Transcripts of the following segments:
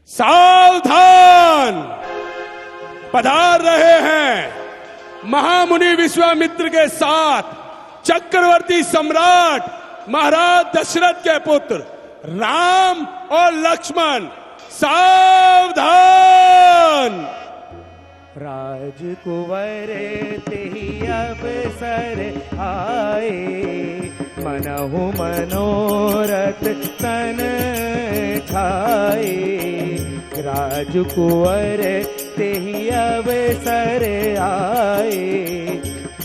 सावधान! पधार रहे हैं महामुनि विश्वामित्र के साथ चक्रवर्ती सम्राट महाराज दशरथ के पुत्र राम और लक्ष्मण। सावधान! राजकुंवर तेहि अवसर आए, मनहु मनोरथ तन छाए। राजकुंवर तेहि अवसर आए,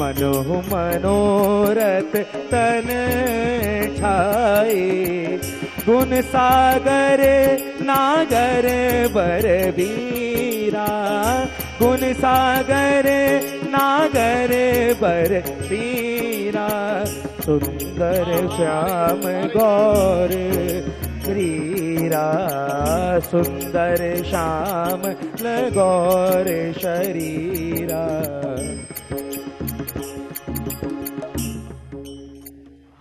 मनहु मनोरथ तन छाए। गुण सागर नागर बरबीरा, गुण सागर नागर बरबीरा। सुंदर श्याम गौर शरीरा, सुंदर श्याम गौर शरीरा।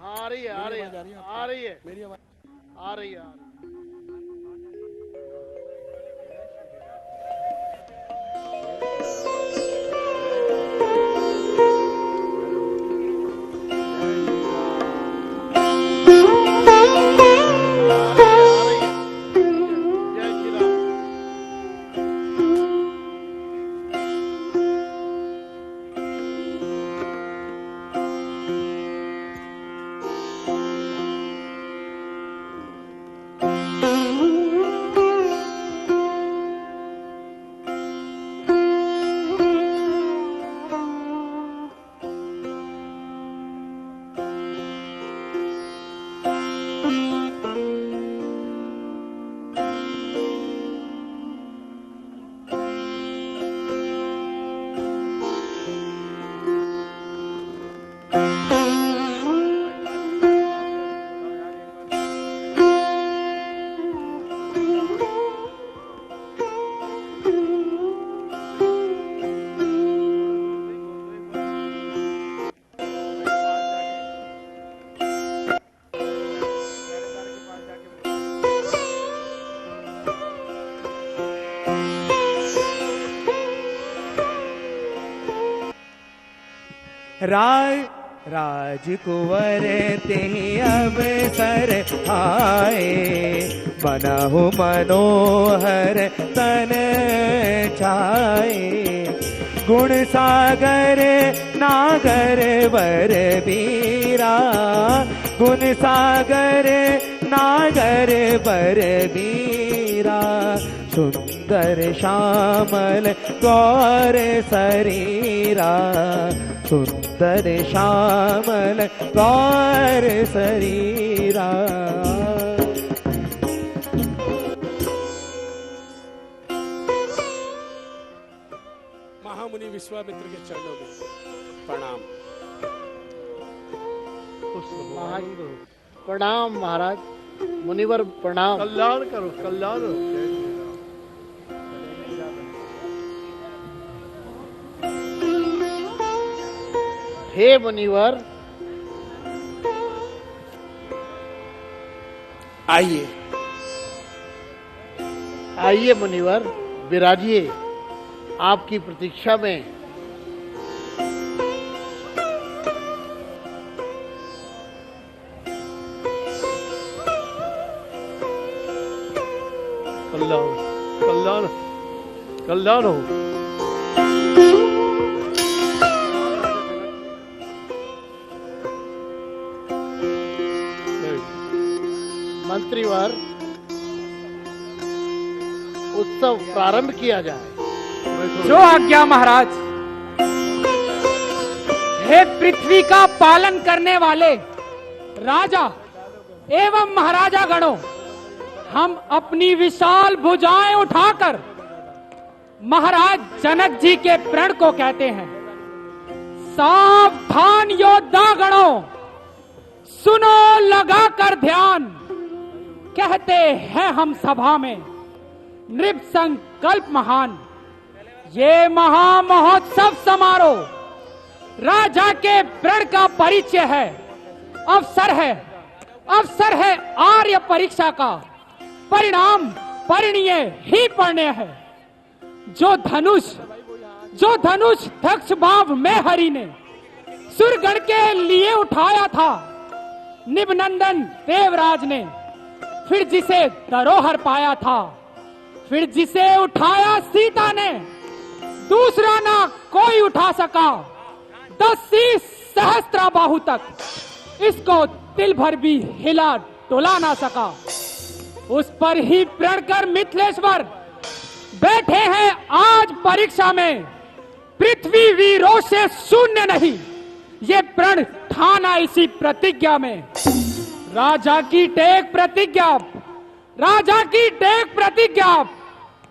आ रही है, आ रही है, आ रही है, मेरी आवाज आ रही है। राजकुंवर तेहि अवसर आए, मनहु मनोहर तन छाए। गुण सागर नागर बरबीरा, गुण सागर नागर बरबीरा। सुंदर श्यामल गौर शरीरा, सुंदर श्यामल गौर शरीरा। महामुनि विश्वामित्र के चरणों में प्रणाम। प्रणाम महाराज, मुनिवर प्रणाम। कल्याण करो, कल्याण हो। हे मुनिवर, आइए आइए मुनिवर, विराजिए। आपकी प्रतीक्षा में कल्याण कल्याण कल्याण हो। मंत्रीवर, उत्सव प्रारंभ किया जाए। जो आज्ञा महाराज। हे पृथ्वी का पालन करने वाले राजा एवं महाराजा गणों, हम अपनी विशाल भुजाएं उठाकर महाराज जनक जी के प्रण को कहते हैं। सावधान योद्धा गणों, सुनो लगाकर ध्यान। कहते हैं हम सभा में, नृप संकल्प महान। ये महामहोत्सव समारोह राजा के प्रण का परिचय है, अवसर है आर्य परीक्षा का, परिणाम परिणीय ही पढ़ने है। जो धनुष दक्ष भाव में हरि ने सुरगण के लिए उठाया था निबनंदन देवराज ने, फिर जिसे धरोहर पाया था, फिर जिसे उठाया सीता ने, दूसरा ना कोई उठा सका 10 सहस्त्र बाहु तक, इसको तिल भर भी हिला डुला ना सका। उस पर ही प्रण कर मिथिलेश्वर बैठे हैं आज परीक्षा में, पृथ्वी वीरों से शून्य नहीं, ये प्रण ठाना इसी प्रतिज्ञा में। राजा की टेक प्रतिज्ञा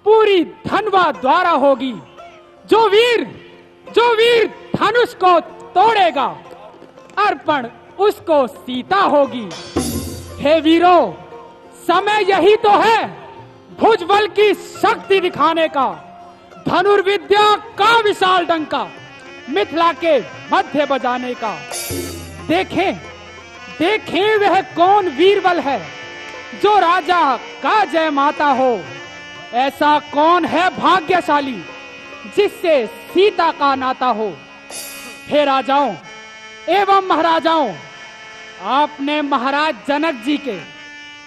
पूरी धनवा द्वारा होगी। जो वीर धनुष को तोड़ेगा, अर्पण उसको सीता होगी। हे वीरों, समय यही तो है भुजबल की शक्ति दिखाने का, धनुर्विद्या का विशाल डंका मिथिला के मध्य बजाने का। देखें वह कौन वीरबल है जो राजा का जय माता हो, ऐसा कौन है भाग्यशाली जिससे सीता का नाता हो। हे राजाओं एवं महाराजाओं, आपने महाराज जनक जी के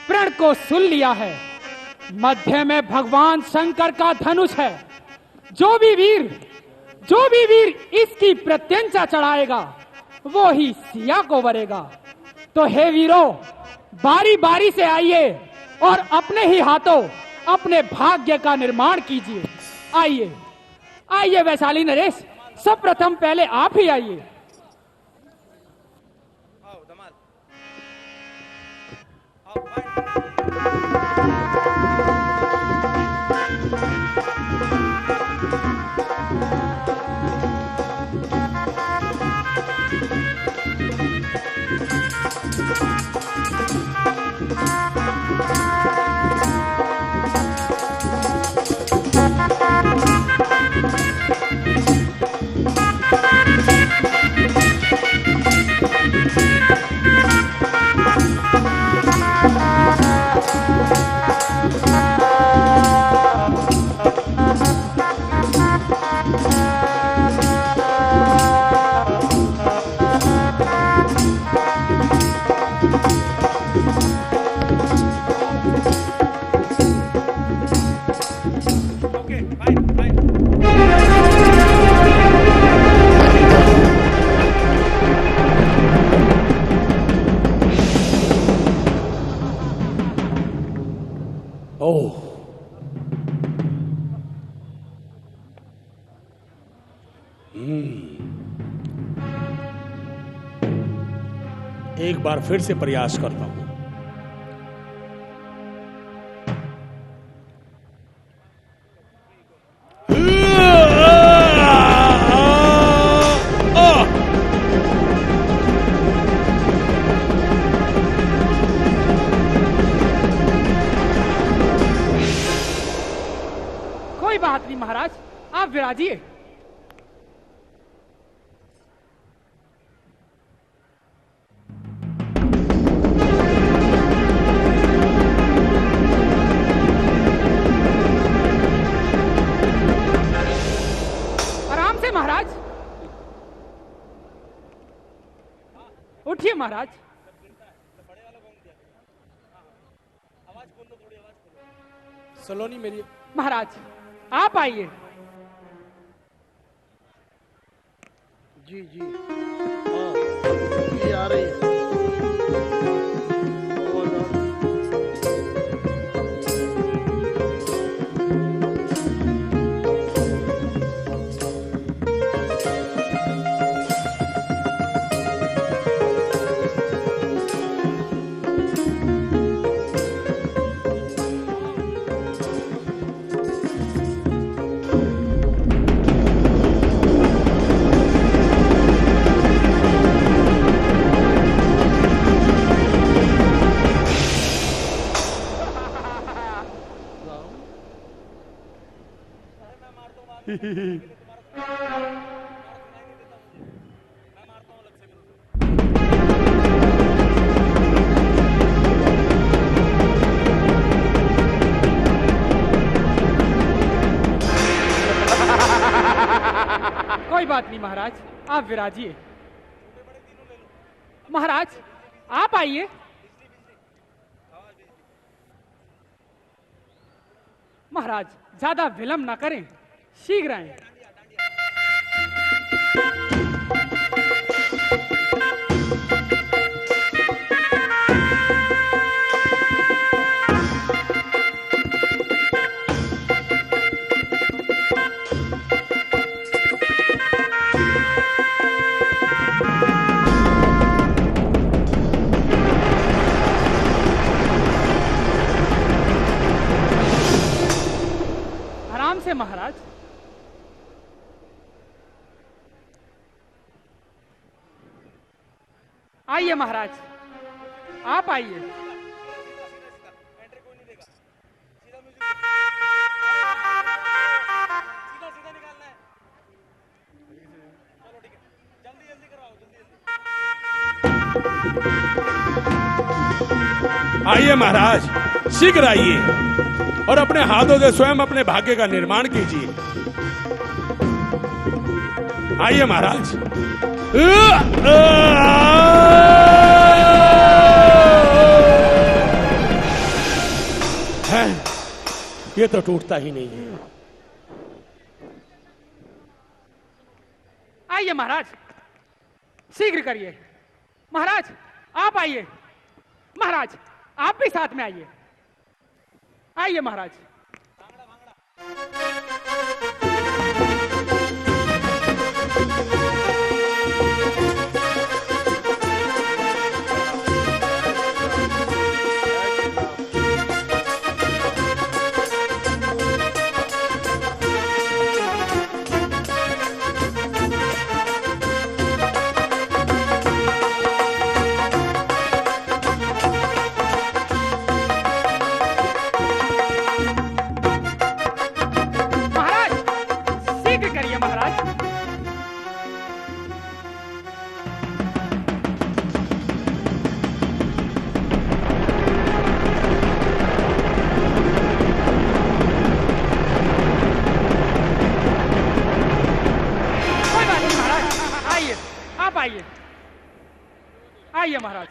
प्रण को सुन लिया है। मध्य में भगवान शंकर का धनुष है, जो भी वीर इसकी प्रत्यंचा चढ़ाएगा वो ही सिया को वरेगा। तो हे वीरों, बारी बारी से आइए और अपने ही हाथों अपने भाग्य का निर्माण कीजिए। आइए वैशाली नरेश, सब प्रथम पहले आप ही आइए। एक बार फिर से प्रयास करता हूं। कोई बात नहीं महाराज, आप विराजिए। महाराज उठिए महाराज। सलोनी मेरी महाराज आप आइए। जी हाँ, ये आ रही है। कोई बात नहीं महाराज, आप विराजिए। महाराज आप आइए। महाराज ज्यादा विलंब ना करें, शीघ्र आएं। आराम से महाराज। आइए महाराज, आप आइए। आइए महाराज, शीघ्र आइए और अपने हाथों से स्वयं अपने भाग्य का निर्माण कीजिए। आइए महाराज। है, ये तो टूटता ही नहीं है। आइए महाराज, शीघ्र करिए। महाराज आप आइए। महाराज आप भी साथ में आइए। आइए महाराज। आइए। आइए महाराज,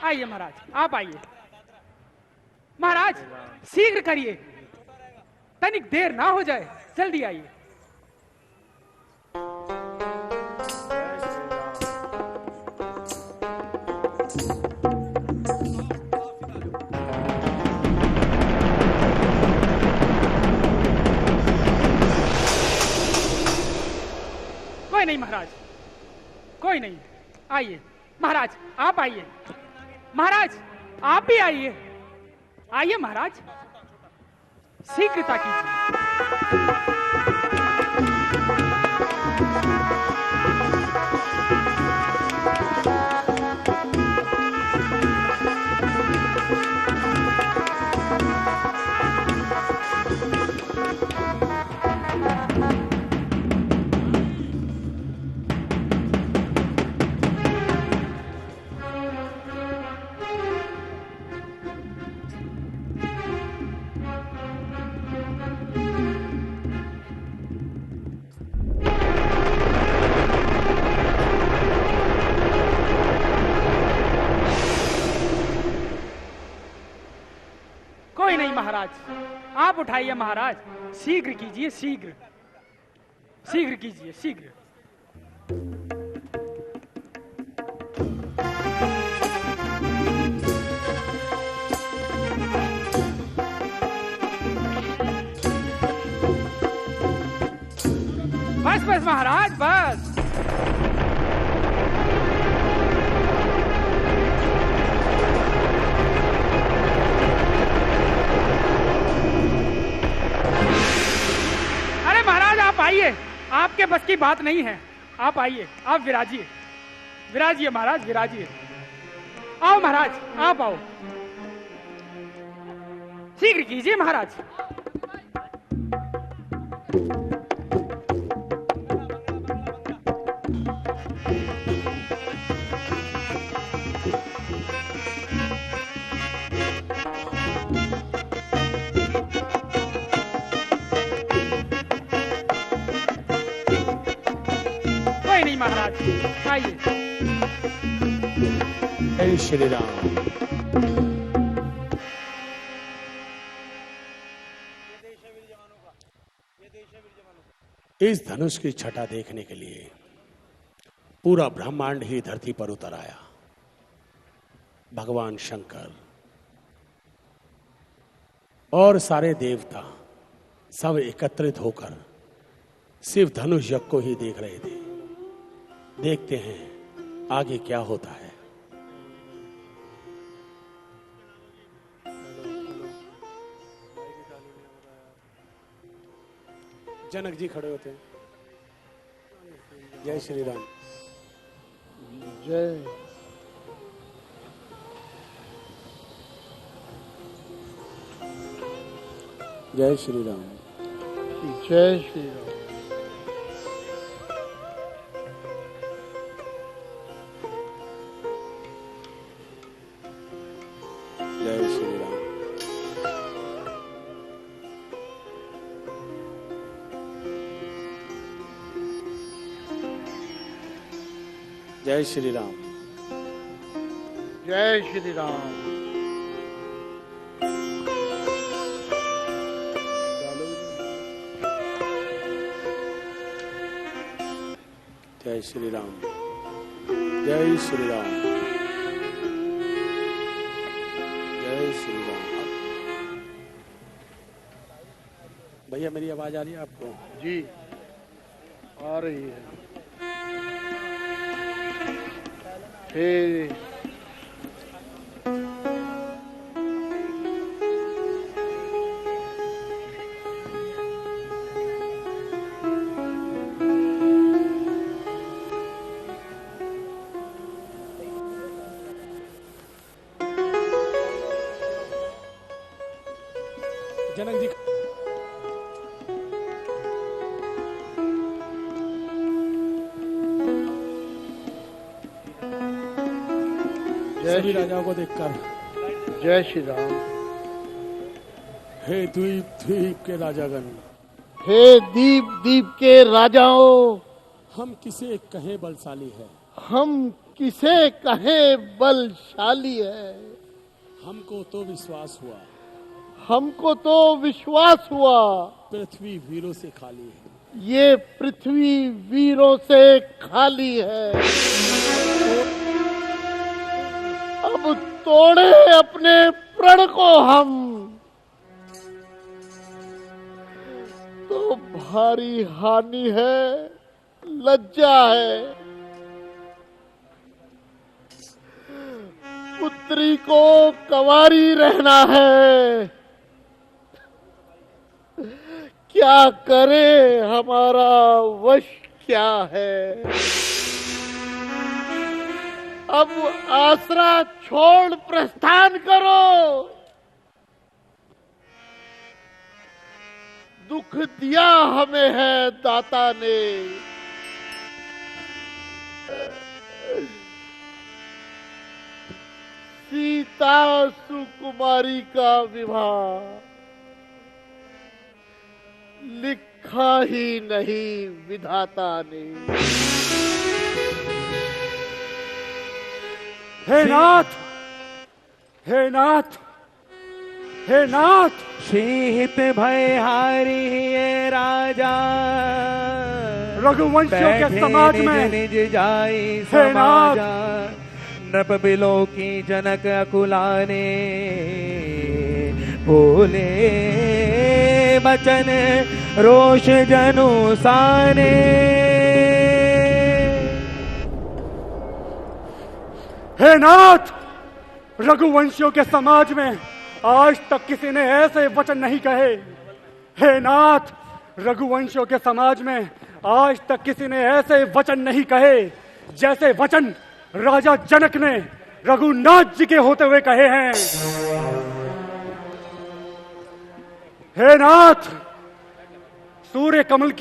आइए महाराज, आप आइए। महाराज शीघ्र करिए, तनिक देर ना हो जाए, जल्दी आइए। कोई नहीं महाराज, कोई नहीं, आइए। महाराज आप आइए। महाराज आप भी आइए। आइए महाराज, शीघ्रता कीजिए। कोई नहीं महाराज, आप उठाइए महाराज, शीघ्र कीजिए, शीघ्र शीघ्र कीजिए, शीघ्र। बस बस महाराज, बस। आप आइए, आपके बस की बात नहीं है, आप आइए, आप विराजिए, विराजिए महाराज, विराजिए। आओ महाराज, आप आओ, शीघ्र कीजिए महाराज। दिखाइए। जय श्री राम। इस धनुष की छटा देखने के लिए पूरा ब्रह्मांड ही धरती पर उतर आया। भगवान शंकर और सारे देवता सब एकत्रित होकर सिर्फ धनुष यज्ञ को ही देख रहे थे। देखते हैं आगे क्या होता है। जनक जी खड़े होते हैं। जय श्री राम। जय जय श्री राम। जय श्री राम। जय श्री राम। जय श्री राम। जय श्री राम। जय श्री राम। जय श्री राम। जय श्री राम। भैया मेरी आवाज आ रही है आपको? जी आ रही है। हे जनक जी सभी राजाओं को देखकर जय श्री राम। हे द्वीप द्वीप के राजागण, हे दीप दीप के राजाओं, हम किसे कहे बलशाली है, हम किसे कहें बलशाली है। हमको तो विश्वास हुआ, हमको तो विश्वास हुआ, पृथ्वी वीरों से खाली है। ये पृथ्वी वीरों से खाली है। अब तोड़े अपने प्रण को हम, तो भारी हानि है, लज्जा है। पुत्री को कंवारी रहना है, क्या करे हमारा वश क्या है। अब आसरा छोड़ प्रस्थान करो। दुख दिया हमें है दाता ने, सीता सुकुमारी का विवाह लिखा ही नहीं विधाता ने। हे नाथ, हे नाथ, हे नाथ। शीत भयहारी ये राजा, रघुवंशियों के समाज में निज जाई हे नाथ। समाजा। नृप बिलो की जनक अकुलाने, बोले बचन रोष जनु साने। हे नाथ, रघुवंशियों के समाज में आज तक किसी ने ऐसे वचन नहीं कहे। हे नाथ, रघुवंशियों के समाज में आज तक किसी ने ऐसे वचन नहीं कहे जैसे वचन राजा जनक ने रघुनाथ जी के होते हुए कहे हैं। हे नाथ, सूर्य कमल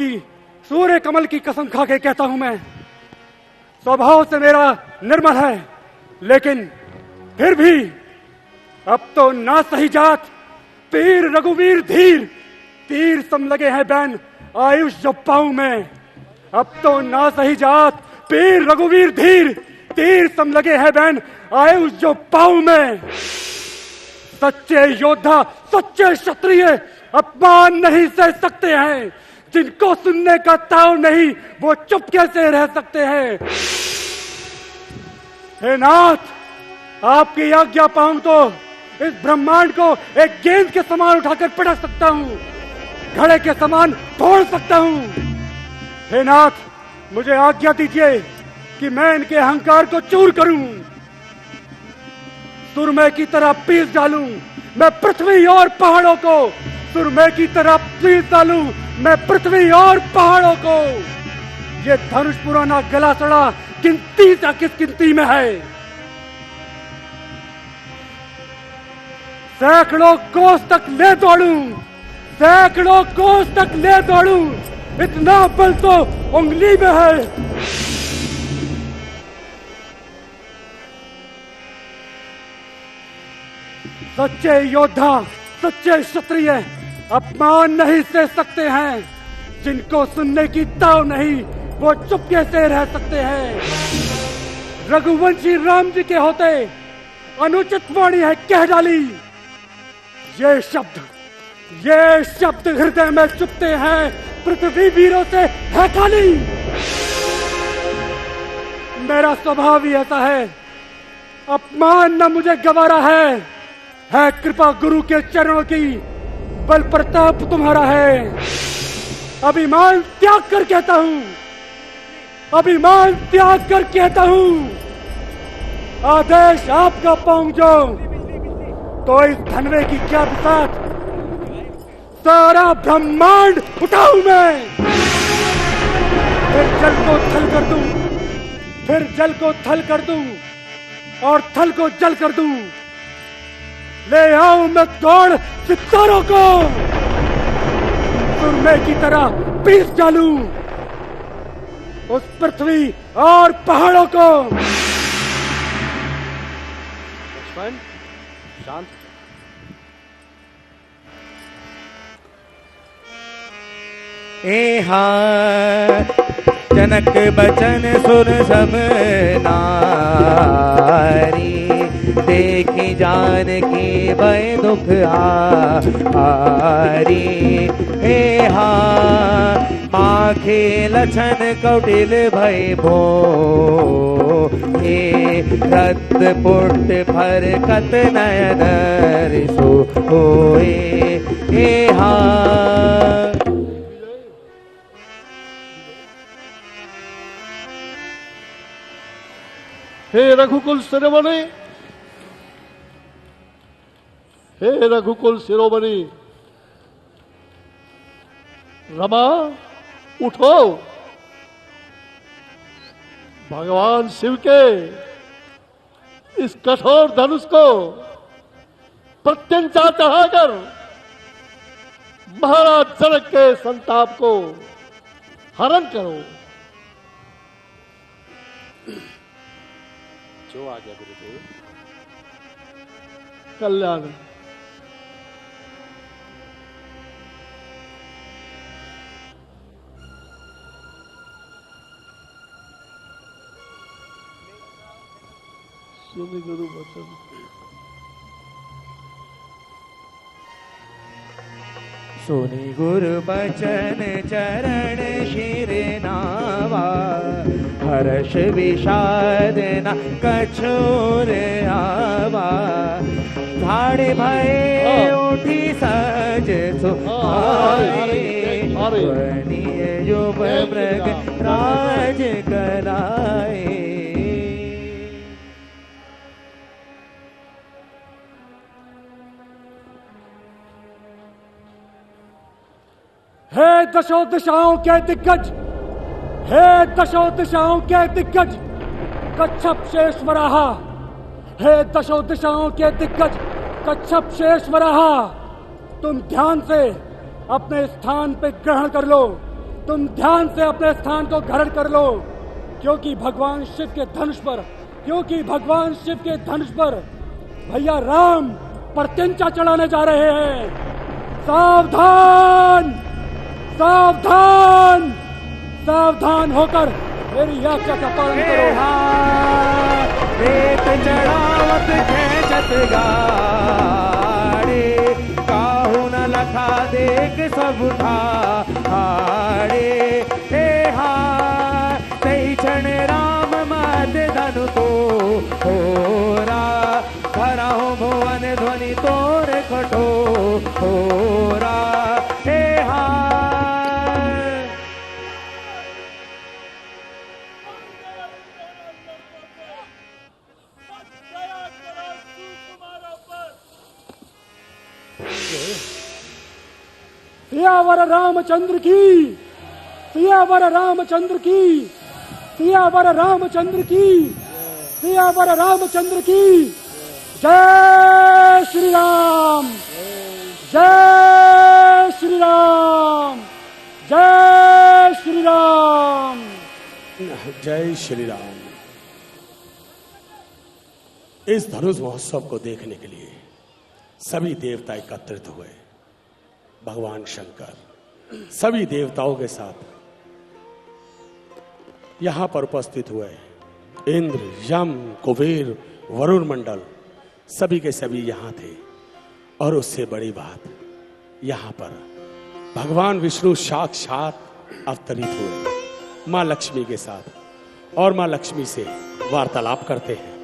की कसम खा के कहता हूं मैं, स्वभाव से मेरा निर्मल है, लेकिन फिर भी अब तो ना सही जात, पीर रघुवीर धीर, तीर सम लगे हैं बैन आयुष जो पाऊं मैं। अब तो ना सही जात, वीर रघुवीर धीर तीर सम लगे है बहन आए उस जो पाँव में। सच्चे योद्धा सच्चे क्षत्रिय अपमान नहीं सह सकते हैं, जिनको सुनने का ताव नहीं वो चुपके से रह सकते हैं। हे नाथ, आपकी आज्ञा पाऊं तो इस ब्रह्मांड को एक गेंद के समान उठाकर पटक सकता हूं, घड़े के समान तोड़ सकता हूं। हे नाथ, मुझे आज्ञा दीजिए कि मैं इनके अहंकार को चूर करूं, सुरमे की तरह पीस डालूं मैं पृथ्वी और पहाड़ों को, सुरमे की तरह पीस डालूं मैं पृथ्वी और पहाड़ों को। ये धनुष पुराना गला सड़ा गिनती से किस गिनती में है। सैकड़ों कोस तक ले दौड़ूं, सैकड़ों कोस तक ले दौड़ूं, इतना बल तो उंगली में है। सच्चे योद्धा सच्चे क्षत्रिय अपमान नहीं सह सकते हैं, जिनको सुनने की ताव नहीं वो चुपके से रह सकते हैं। रघुवंशी राम जी के होते अनुचित वाणी है कह डाली, ये शब्द हृदय में चुपते हैं, पृथ्वी वीरों से है खाली। मेरा स्वभाव ही ऐसा है, अपमान न मुझे गवारा है कृपा गुरु के चरणों की, बल प्रताप तुम्हारा है। अभिमान त्याग कर कहता हूं, अभिमान त्याग कर कहता हूं, आदेश आपका पाऊं जो तो इस धनवे की क्या बिसात, सारा ब्रह्मांड उठाऊं मैं। फिर जल को थल कर दूं, फिर जल को थल कर दूं और थल को जल कर दूं। ले आऊं मैं दौड़ सितारों को, सुरमे की तरह पीस डालूं उस पृथ्वी और पहाड़ों को। शांत। जनक बचन सुन सब नारी, देखी जान की भय दुख हारी। हे आखे लछन कौटिल भय भो, हे रत पुट फरकत नयन सोए। हे हे रघुकुल शिरोमणि, हे रघुकुल शिरोमणि, रमा उठो। भगवान शिव के इस कठोर धनुष को प्रत्यंचा चढ़ाकर महाराज जनक के संताप को हरण करो। जो आ गया गुरुदेव। कल्याण। सुनि गुरु वचन। सुनि गुरु बचन चरण शिर नावा, हर्ष विषाद न कछोर आवा। झाड़ भय उठी सज सुहाए, बनिए जो मृग राज कराए। हे दशों दिशाओं के दिग्गज, हे दशों दिशाओं के दिग्गज कच्छप शेष वराहा, हे दशों दिशाओं के दिग्गज कच्छप शेष वराहा। तुम ध्यान से अपने स्थान पे ग्रहण कर लो, तुम ध्यान से अपने स्थान को ग्रहण कर लो, क्योंकि भगवान शिव के धनुष पर, क्योंकि भगवान शिव के धनुष पर भैया राम प्रत्यंचा चढ़ाने जा रहे हैं। सावधान, सावधान, सावधान होकर मेरी आज्ञा का पालन करो। रेत चढ़ावत खेचत गाड़े, काहू न लखा देख सब ठाड़े। हे हा तई क्षण राम मद धनु तो होरा, भरहु भुवन ध्वनि तोर कठोरा। हे हा सियावर रामचंद्र की, सियावर रामचंद्र की, सियावर रामचंद्र की, सियावर रामचंद्र की। जय श्री राम, जय श्री राम, जय श्री राम, जय श्री राम। इस धनुष महोत्सव को देखने के लिए सभी देवता एकत्रित हुए। भगवान शंकर सभी देवताओं के साथ यहां पर उपस्थित हुए। इंद्र, यम, कुबेर, वरुण मंडल सभी के सभी यहां थे। और उससे बड़ी बात, यहां पर भगवान विष्णु साक्षात अवतरित हुए मां लक्ष्मी के साथ, और मां लक्ष्मी से वार्तालाप करते हैं।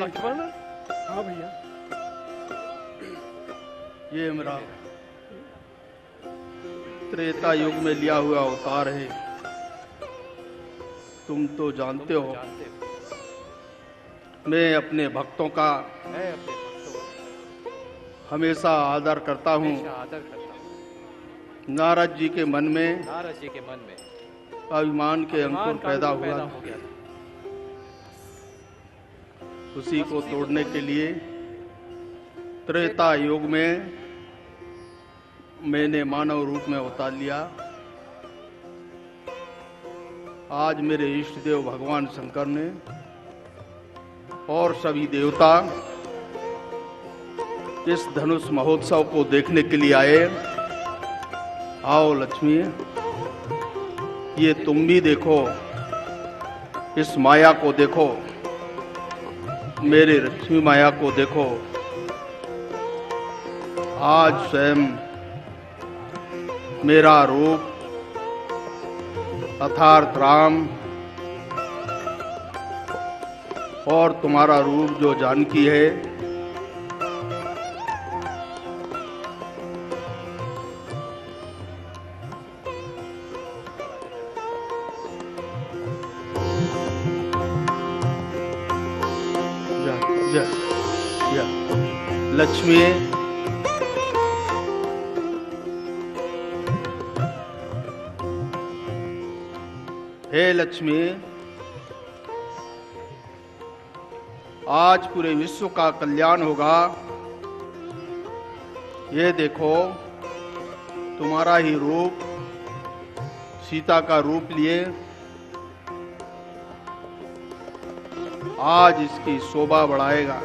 लक्ष्मण, हाँ भैया, ये मेरा त्रेता युग में लिया हुआ अवतार है। तुम तो जानते हो मैं अपने भक्तों का हमेशा आदर करता हूँ। नारद जी के मन में अभिमान के अंकुर पैदा हुआ, उसी को तोड़ने के लिए त्रेता युग में मैंने मानव रूप में अवतार लिया। आज मेरे इष्ट देव भगवान शंकर ने और सभी देवता इस धनुष महोत्सव को देखने के लिए आए। आओ लक्ष्मी, ये तुम भी देखो, इस माया को देखो, मेरे लक्ष्मी माया को देखो। आज स्वयं मेरा रूप अर्थात राम और तुम्हारा रूप जो जानकी है, लक्ष्मी हे लक्ष्मी, आज पूरे विश्व का कल्याण होगा। ये देखो, तुम्हारा ही रूप सीता का रूप लिए आज इसकी शोभा बढ़ाएगा।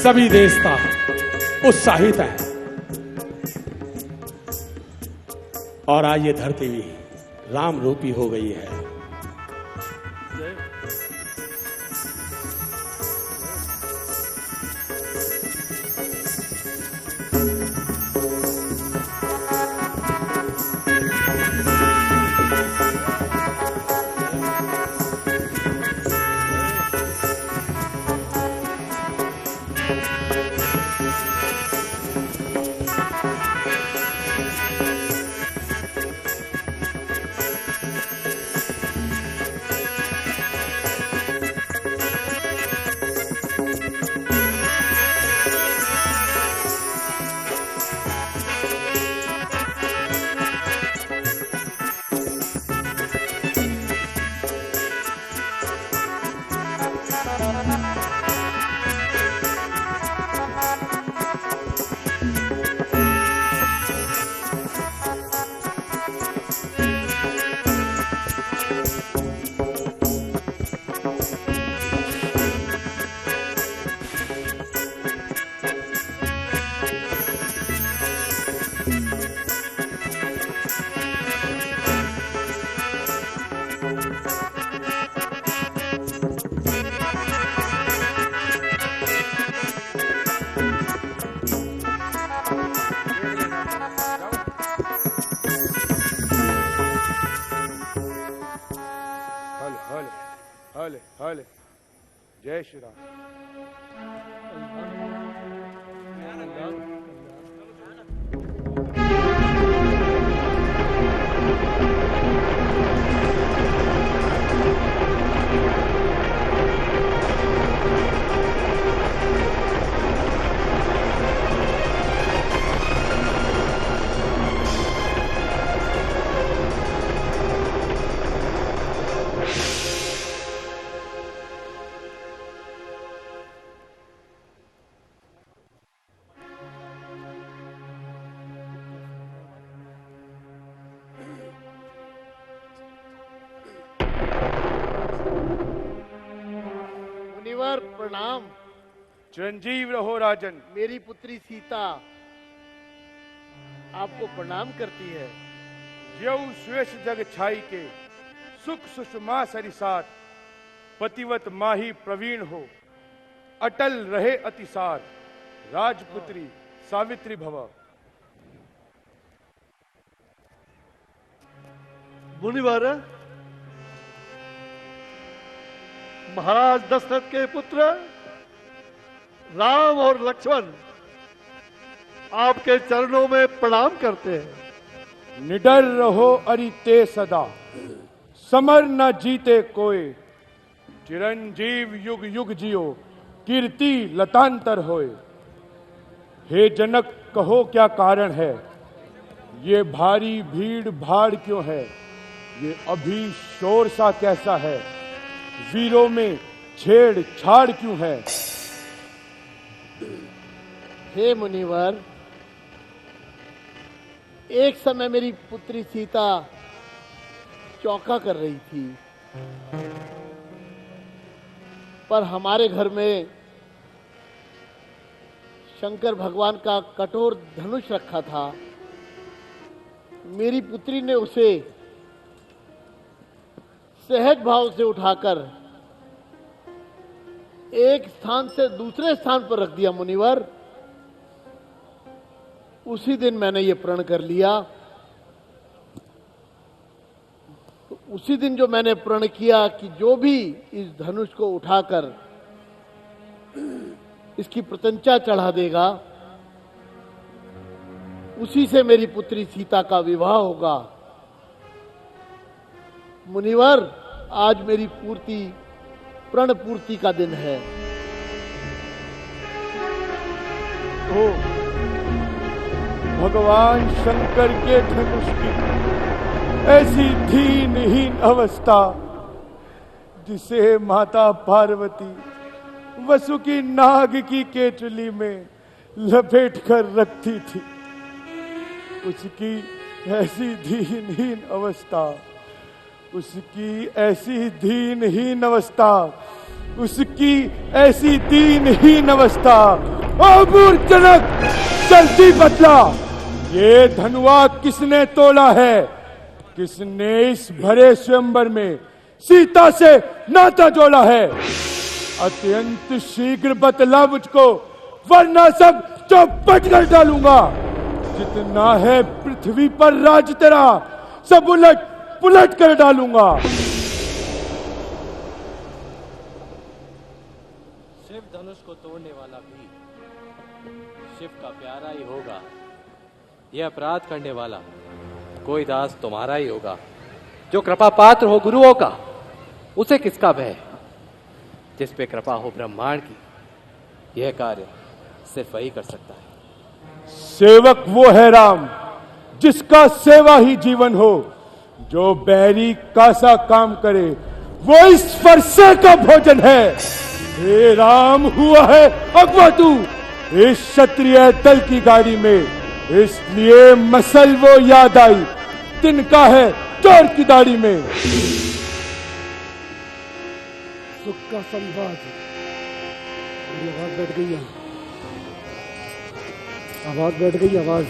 सभी देवता उत्साहित हैं और आज ये धरती भी राम रूपी हो गई है। हले हले जय श्री राम। मुनिवर प्रणाम। चिरंजीव रहो राजन। मेरी पुत्री सीता आपको प्रणाम करती है। ज्यों श्वेष जग छाई के सुख सुषमा सरिसार, पतिवत माही प्रवीण हो अटल रहे अतिसार, राजपुत्री सावित्री भव। मुनिवर, महाराज दशरथ के पुत्र राम और लक्ष्मण आपके चरणों में प्रणाम करते हैं। निडर रहो अरिते सदा, समर न जीते कोय, चिरंजीव युग युग जियो, कीर्ति लतांतर होए। हे जनक, कहो क्या कारण है, ये भारी भीड़ भाड़ क्यों है, ये अभी शोर सा कैसा है, वीरों में छेड़ छाड़ क्यों है। हे मुनिवर, एक समय मेरी पुत्री सीता चौका कर रही थी, पर हमारे घर में शंकर भगवान का कठोर धनुष रखा था। मेरी पुत्री ने उसे सहज भाव से उठाकर एक स्थान से दूसरे स्थान पर रख दिया। मुनिवर, उसी दिन मैंने ये प्रण कर लिया। तो उसी दिन जो मैंने प्रण किया कि जो भी इस धनुष को उठाकर इसकी प्रत्यंचा चढ़ा देगा, उसी से मेरी पुत्री सीता का विवाह होगा। मुनिवर, आज मेरी प्रण पूर्ति का दिन है। ओ, भगवान शंकर के धनुष की ऐसी दीनहीन अवस्था जिसे माता पार्वती वसु की नाग की केचुली में लपेट कर रखती थी, उसकी ऐसी दीनहीन अवस्था, उसकी ऐसी दीनहीन अवस्था, उसकी ऐसी दीनहीन अवस्था। ओ मूर्खजनक, जल्दी बतला, ये धनुआ किसने तोड़ा है, किसने इस भरे स्वयंवर में सीता से नाता जोड़ा है। अत्यंत शीघ्र बतला मुझको, वरना सब चौपट कर डालूंगा। जितना है पृथ्वी पर राज तेरा, सब उलट पुलट कर डालूंगा। शिव धनुष को तोड़ने वाला भी शिव का प्यारा ही होगा। यह अपराध करने वाला कोई दास तुम्हारा ही होगा। जो कृपा पात्र हो गुरुओं का, उसे किसका भय, जिस पे कृपा हो ब्रह्मांड की। यह कार्य सिर्फ वही कर सकता है। सेवक वो है राम, जिसका सेवा ही जीवन हो। जो बैरी का सा काम करे, वो इस फरसे का भोजन है। हे राम, हुआ है अगवा तू इस क्षत्रिय दल की गाड़ी में, इसलिए मसल वो याद आई तिनका है चोर की दाढ़ी में। सुख का संवाद, आवाज बैठ गई है, आवाज बैठ गई, आवाज।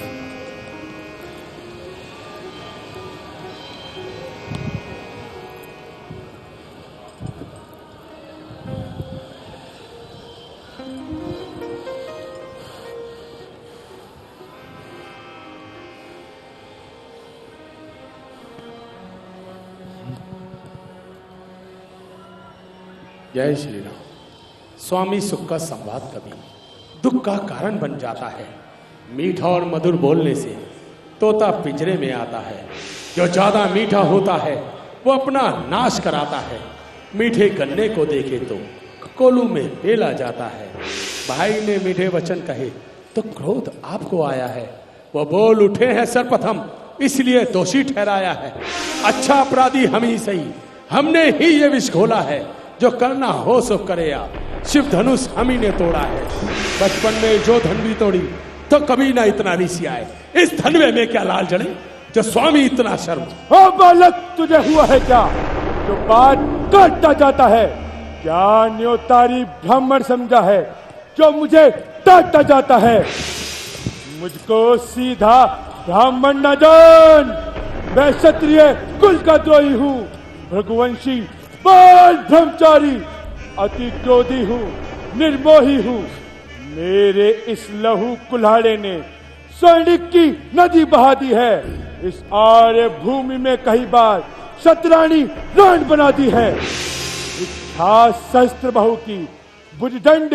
जय श्री राम। स्वामी सुख का संवाद कभी दुख का कारण बन जाता है। मीठा और मधुर बोलने से तोता पिंजरे में आता है। जो ज्यादा मीठा होता है वो अपना नाश कराता है। मीठे गन्ने को देखे तो कोलू में पेला जाता है। भाई ने मीठे वचन कहे तो क्रोध आपको आया है। वो बोल उठे हैं सर्वप्रथम इसलिए दोषी ठहराया है। अच्छा अपराधी हम ही सही, हमने ही ये विष घोला है। जो करना हो सो करे आप, शिव धनुष हम ही ने तोड़ा है। बचपन में जो धन भी तोड़ी तो कभी ना इतना ऋषि आए। इस धनवे में क्या लाल जड़े जो स्वामी इतना शर्म। ओ बालक, तुझे हुआ है क्या जो बात काटता जाता है? क्या न्योतारी ब्राह्मण समझा है जो मुझे डांटता जाता है? मुझको सीधा ब्राह्मण न जान। मैं क्षत्रिय कुल का द्रोही हूँ, भृगुवंशी बाल ब्रह्मचारी, अति क्रोधी हूँ, निर्मोही हूँ। मेरे इस लहू कुल्हाड़े ने स्वर्णिक की नदी बहा दी है। इस आर्य भूमि में कई बार शतरानी रान बना दी है। सहस्त्र बहु की भुजदंड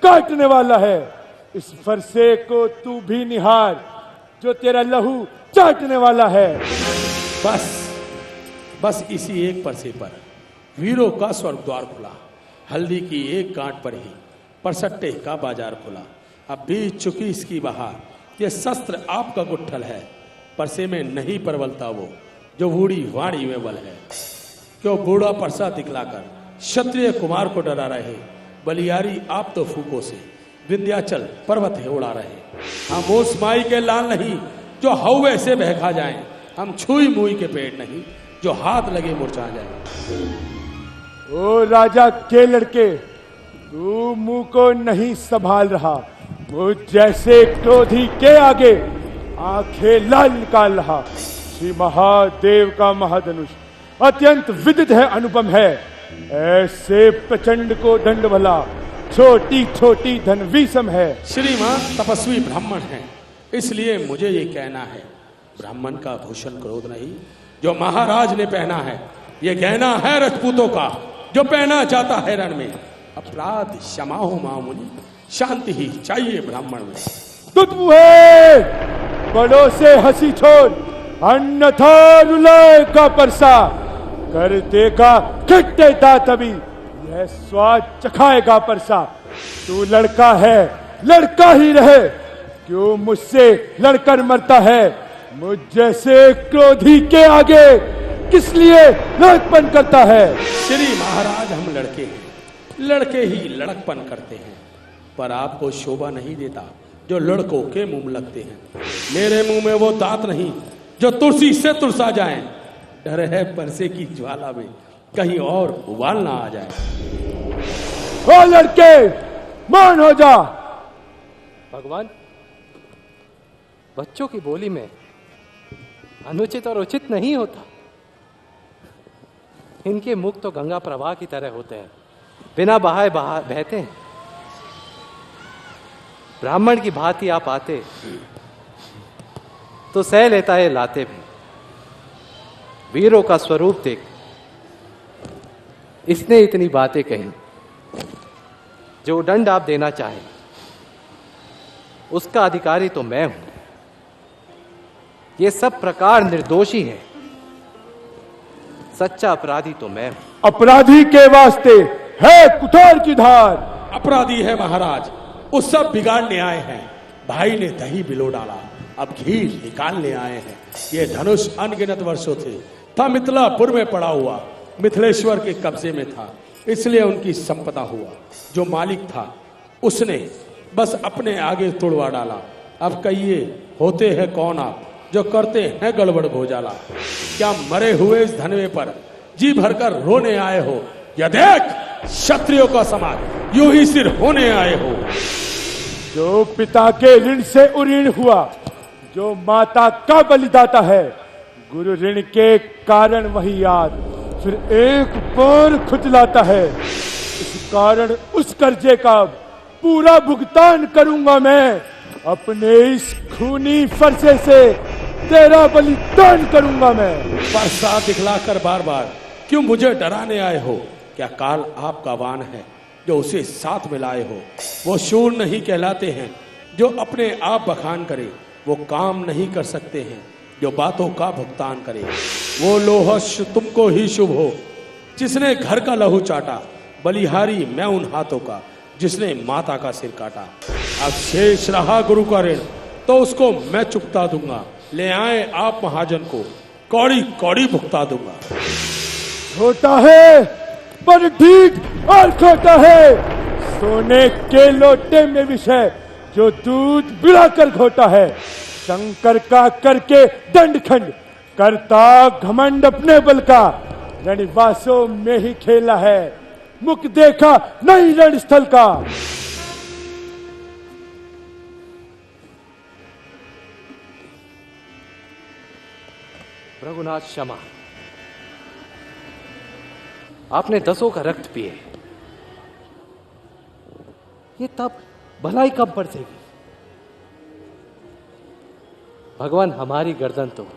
काटने वाला है। इस फरसे को तू भी निहार जो तेरा लहू चाटने वाला है। बस इसी एक परसे पर वीरों का स्वर्ग द्वार खुला। हल्दी की एक गांठ पर ही परसट्टे का बाजार खुला। अब बीत चुकी इसकी बहार, ये शस्त्र आपका गुट्ठल है। परसे में नहीं परवलता वो जो बूढ़ी वाणी में बल है। क्यों बूढ़ा परसा दिखलाकर क्षत्रिय कुमार को डरा रहे? बलियारी आप तो फूकों से विंध्याचल पर्वत है उड़ा रहे। हम उस माई के लाल नहीं जो हौवे से बहका जाए। हम छुई मुई के पेट नहीं जो हाथ लगे मुरझा जाए। ओ राजा के लड़के, तू मुंह को नहीं संभाल रहा। मुझ जैसे क्रोधी के आगे आंखें लाल निकाल रहा। श्री महादेव का महाधनुष अत्यंत विदित है, अनुपम है। ऐसे प्रचंड को दंड भला छोटी छोटी धन विषम है। श्रीमान तपस्वी ब्राह्मण हैं, इसलिए मुझे ये कहना है, ब्राह्मण का भूषण क्रोध नहीं जो महाराज ने पहना है। ये गहना है राजपूतों का जो पहना जाता है रण में। अपराध क्षमा हो मामुनि, शांति ही चाहिए ब्राह्मण में। तुत मुहे बड़ों से हंसी छोड़, अन्यथा रुलाए का परसा कर देगा खट्टे दांतबी, यह स्वाद चखाएगा परसा। तू लड़का है, लड़का ही रहे, क्यों मुझसे लड़कर मरता है? मुझ जैसे क्रोधी के आगे किस लिए लड़कपन करता है? श्री महाराज हम लड़के हैं, लड़के ही लड़कपन करते हैं, पर आपको शोभा नहीं देता जो लड़कों के मुंह में लगते हैं। मेरे मुंह में वो दांत नहीं जो तुलसी से तुरसा जाए। डर है परसे की ज्वाला में कहीं और उबाल ना आ जाए। ओ लड़के, मान हो जा। भगवान, बच्चों की बोली में अनुचित और उचित नहीं होता। इनके मुख तो गंगा प्रवाह की तरह होते हैं, बिना बहाए बहते हैं। ब्राह्मण की भांति आप आते तो सह लेता है लाते भी। वीरों का स्वरूप देख इसने इतनी बातें कही। जो दंड आप देना चाहे उसका अधिकारी तो मैं हूं। ये सब प्रकार निर्दोषी है, सच्चा अपराधी तो मैं हूं। अपराधी के वास्ते है कुठार की धार। अपराधी है महाराज, उस सब बिगाड़ने आए हैं। भाई ने दही बिलो डाला, अब घी निकालने आए हैं। ये धनुष अनगिनत वर्षों था मिथिलापुर में पड़ा हुआ, मिथिलेश्वर के कब्जे में था, इसलिए उनकी संपदा हुआ। जो मालिक था उसने बस अपने आगे तोड़वा डाला। अब कहिए होते हैं कौन आप जो करते हैं गड़बड़ भोजाला? क्या मरे हुए इस धनवे पर जी भरकर रोने आए हो, या देख क्षत्रियों का समाज यूं ही सिर होने आए हो? जो पिता के ऋण से उऋण हुआ, जो माता का बलिदाता है, गुरु ऋण के कारण वही याद फिर एक बार खुजलाता है। इस कारण उस कर्जे का पूरा भुगतान करूंगा मैं। अपने इस खूनी फरसे से तेरा बलिदान करूंगा मैं। परसा दिखलाकर बार बार क्यों मुझे डराने आए हो? क्या काल आपका वान है जो उसे साथ में लाए हो? वो शूर नहीं कहलाते हैं जो अपने आप बखान करे, वो काम नहीं कर सकते हैं जो बातों का भुगतान करे। वो लोहश तुमको ही शुभ हो जिसने घर का लहू चाटा, बलिहारी मैं उन हाथों का जिसने माता का सिर काटा। अब शेष रहा गुरु का ऋण तो उसको मैं चुकता दूंगा, ले आए आप महाजन को कौड़ी कौड़ी भुगता दूंगा। छोटा है पर ठीक और खोटा है, सोने के लोटे में विषय जो दूध बिलाकर घोटा है। शंकर का करके दंडखंड करता घमंड अपने बल का, रणवासों में ही खेला है मुख देखा नहीं रणस्थल का। रघुनाथ क्षमा, आपने 10 का रक्त पिए, ये तब भलाई कब बरसेगी? भगवान हमारी गर्दन तो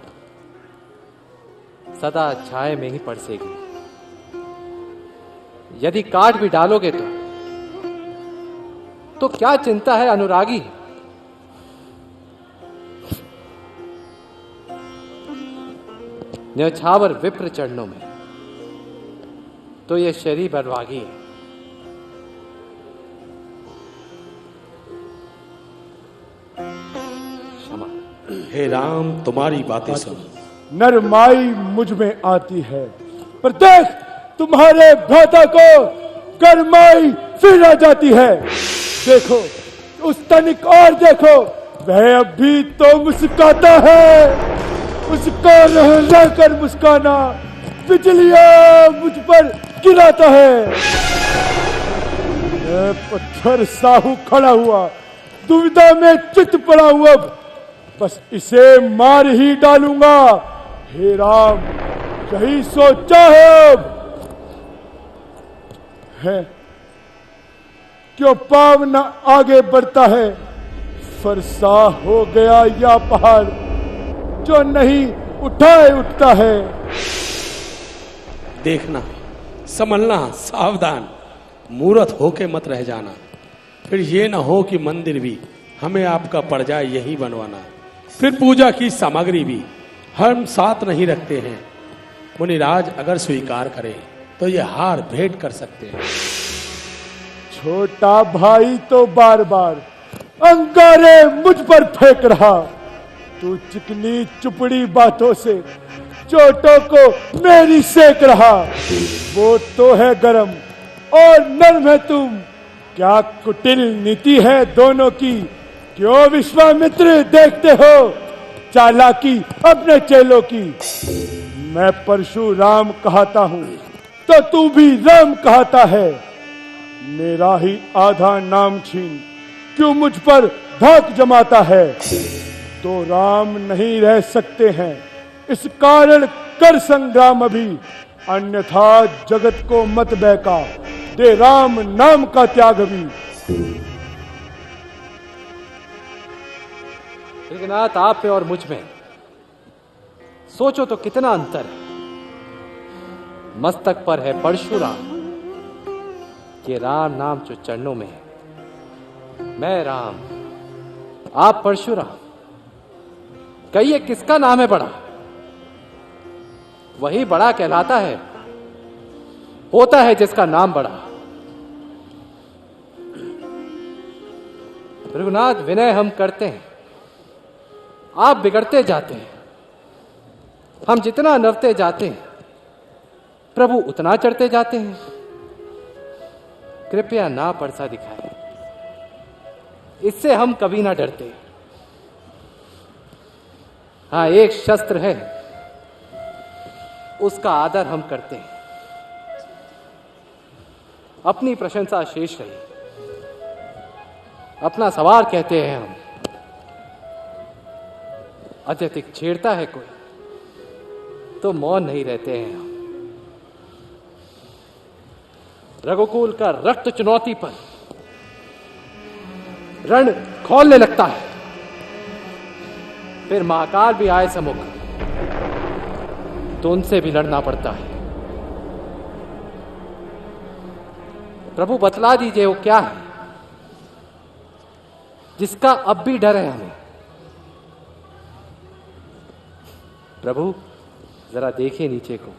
सदा छाए में ही पड़सेगी। यदि काट भी डालोगे तो क्या चिंता है अनुरागी? न्यौछावर विप्र चरणों में तो ये शरीर बरवागी है। क्षमा। हे राम तुम्हारी बातें सुन। नरमाई मुझ में आती है, पर देख तुम्हारे भ्राता को गरमाई फिर आ जाती है। देखो उस तनिक और देखो, वह अभी तो मुस्कुराता है। उसका रह कर मुस्काना बिजलियां मुझ पर गिराता है। मैं पत्थर साहू खड़ा हुआ, दुविधा में चित पड़ा हुआ, बस इसे मार ही डालूंगा। हे राम यही सोचा है क्यों पाव न आगे बढ़ता है। फरसा हो गया या पहाड़ जो नहीं उठाए उठता है। देखना संभलना सावधान, मूर्ख होके मत रह जाना, फिर ये ना हो कि मंदिर भी हमें आपका पड़ जाए यही बनवाना। फिर पूजा की सामग्री भी हम साथ नहीं रखते हैं। मुनिराज अगर स्वीकार करें तो ये हार भेंट कर सकते हैं। छोटा भाई तो बार बार अंगारे मुझ पर फेंक रहा, तू चिकनी चुपड़ी बातों से चोटों को मेरी सेक रहा। वो तो है गरम और नर्म है तुम, क्या कुटिल नीति है दोनों की। क्यों विश्वामित्र देखते हो चालाकी अपने चेलों की। मैं परशुराम कहता हूँ तो तू भी राम कहता है। मेरा ही आधा नाम छीन क्यों मुझ पर धाक जमाता है। तो राम नहीं रह सकते हैं इस कारण कर संग्राम अभी, अन्यथा जगत को मत बहका दे राम नाम का त्याग भी। नाथ आप में और मुझ में सोचो तो कितना अंतर है। मस्तक पर है परशुराम, ये राम नाम जो चरणों में है। मैं राम आप परशुराम, कहिए किसका नाम है बड़ा? वही बड़ा कहलाता है, होता है जिसका नाम बड़ा। रघुनाथ विनय हम करते हैं, आप बिगड़ते जाते हैं। हम जितना नवते जाते हैं प्रभु उतना चढ़ते जाते हैं। कृपया ना परसा दिखाए, इससे हम कभी ना डरते। हाँ एक शस्त्र है उसका आदर हम करते हैं, अपनी प्रशंसा शेष रही। अपना सवार कहते हैं हम, अत्यधिक छेड़ता है कोई तो मौन नहीं रहते हैं हम। रघुकुल का रक्त चुनौती पर रण खोलने लगता है, फिर महाकाल भी आए सम्मुख तो उनसे भी लड़ना पड़ता है। प्रभु बतला दीजिए वो क्या है जिसका अब भी डर है हमें। प्रभु जरा देखिए नीचे को,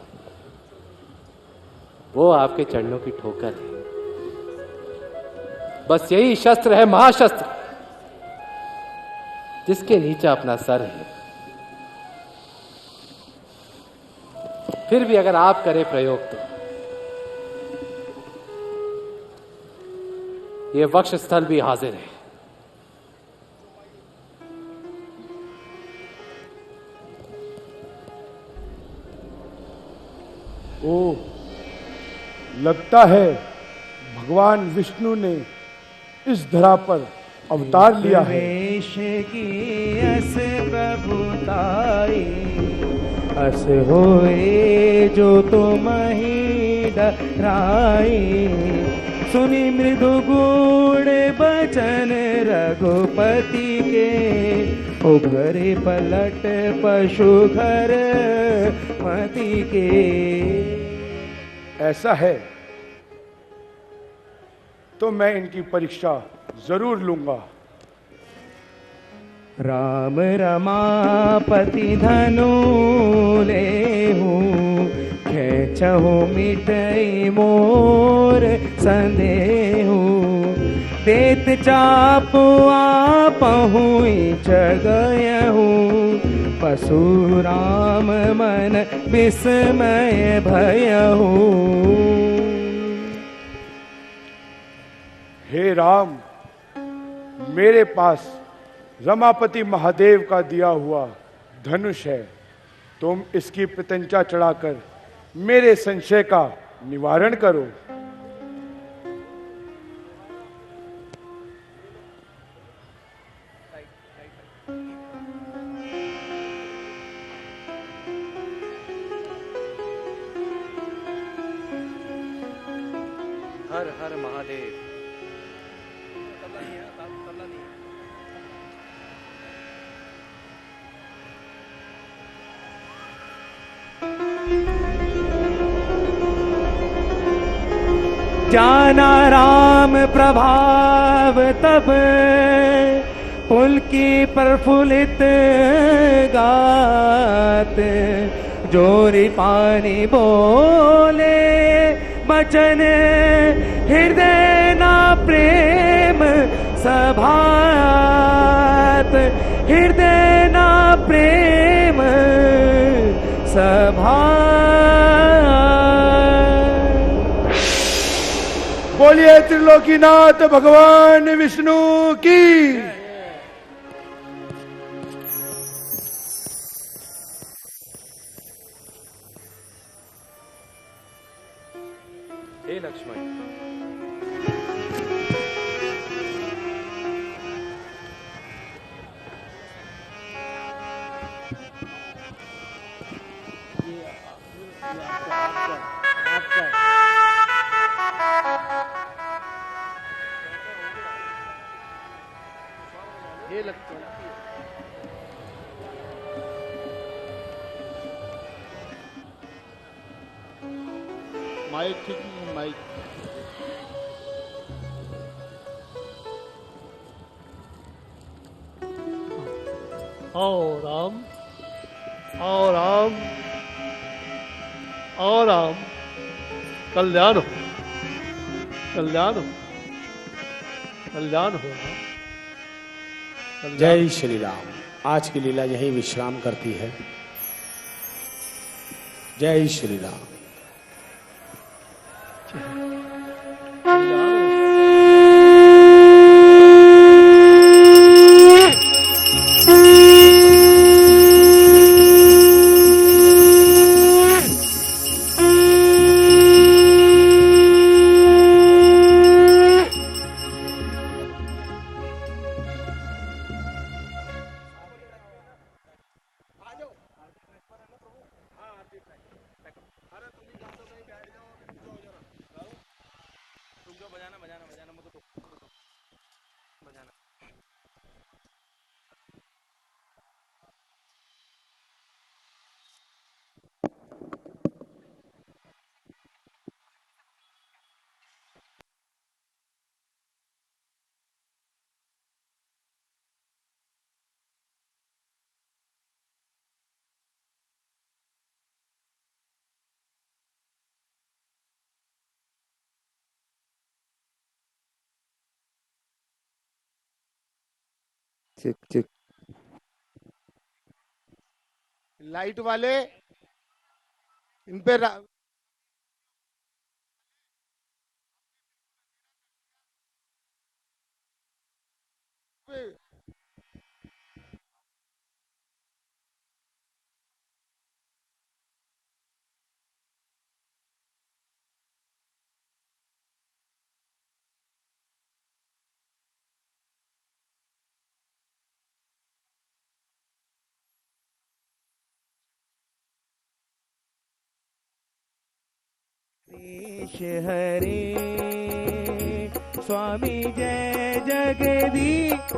वो आपके चरणों की ठोकर है। बस यही शस्त्र है, महाशस्त्र, जिसके नीचे अपना सर है। फिर भी अगर आप करें प्रयोग तो ये वक्ष स्थल भी हाजिर है। ओ, लगता है भगवान विष्णु ने इस धरा पर अवतार लिया है। वेश की अस प्रभुताई, अस होए जो तुम ही डराई। सुनी मृदु गूढ़ बचन रघुपति के, उभरे पलट पशु घर मति के। ऐसा है तो मैं इनकी परीक्षा जरूर लूंगा। राम रमापति धनु लेहूं, खेचहु मिटई मोर संदेहू। देत चाप आपहु जगयहू, पशुराम मन विस्मय भयहू। हे राम, मेरे पास रमापति महादेव का दिया हुआ धनुष है। तुम इसकी प्रत्यंचा चढ़ाकर मेरे संशय का निवारण करो। हर हर महादेव। जाना राम प्रभाव तब, पुलकी प्रफुल्लित गात। जोरी पानी बोले बचन, हृदय ना प्रेम सभात। हृदय ना प्रेम सभात। बोलिए त्रिलोकीनाथ भगवान विष्णु की। हे लक्ष्मण, ये लगता है माइक ठीक नहीं है, माइक। आओ राम, आओ राम, आओ राम। कल्याण हो, कल्याण हो, कल्याण हो राम। जय श्री राम। आज की लीला यही विश्राम करती है। जय Shri Ram. Check check. Light वाले इन पे ईश हरे स्वामी जय जगदीश।